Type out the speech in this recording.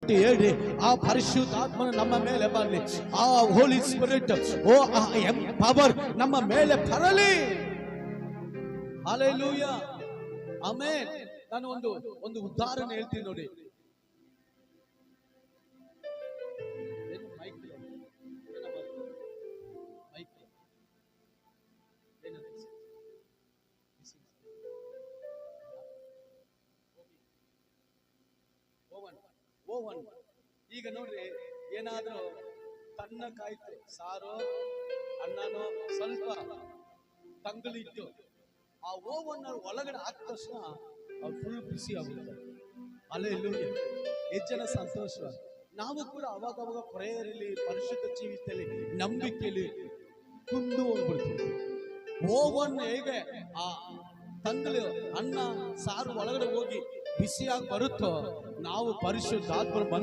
ತಟ್ಟಿ ಹೇಳಿ, ಆ ಪರಿಶುದ್ಧಾತ್ಮನು ನಮ್ಮ ಮೇಲೆ ಬರಲಿ. ಆ ಹೋಲಿ ಸ್ಪಿರಿಟ್, ಓ ಪವರ್ ನಮ್ಮ ಮೇಲೆ ಬರಲಿ. Hallelujah, amen. ನಾನು ಒಂದು ಉದಾಹರಣೆ ಹೇಳ್ತೀನಿ ನೋಡಿ. ಓವನ್ ಈಗ ನೋಡ್ರಿ, ಏನಾದ್ರೂ ತಣ್ಣಕ್ಕಾಯ್ತು ಸಾರು ಅನ್ನನೋ ಸ್ವಲ್ಪ ತಂಗುಲಿಟ್ಟು ಆ ಓವನ್ ಒಳಗಡೆ ಹಾಕಿದ ತಕ್ಷಣ ಫುಲ್ ಬಿಸಿ ಆಗುತ್ತೆ. ಹಲ್ಲೆಲೂಯಾ, ಎಷ್ಟು ಜನ ಸಂತೋಷ. ನಾವು ಕೂಡ ಅವಾಗ ಪ್ರೇಯರಲ್ಲಿ, ಪರಿಶುದ್ಧ ಜೀವಿತದಲ್ಲಿ, ನಂಬಿಕೆಯಲ್ಲಿ ಕುಂದು ಹೋಗ್ಬಿಡ್ತೀವಿ. ಓವನ್ ಹೇಗೆ ಆ ತಂಗುಲಿ ಅನ್ನ ಸಾರು ಒಳಗಡೆ ಹೋಗಿ ಬಿಸಿಯಾಗಿ ಬರುತ್ತೋ, ನಾವು ಪರಿಶುದ್ಧಾತ್ಮರು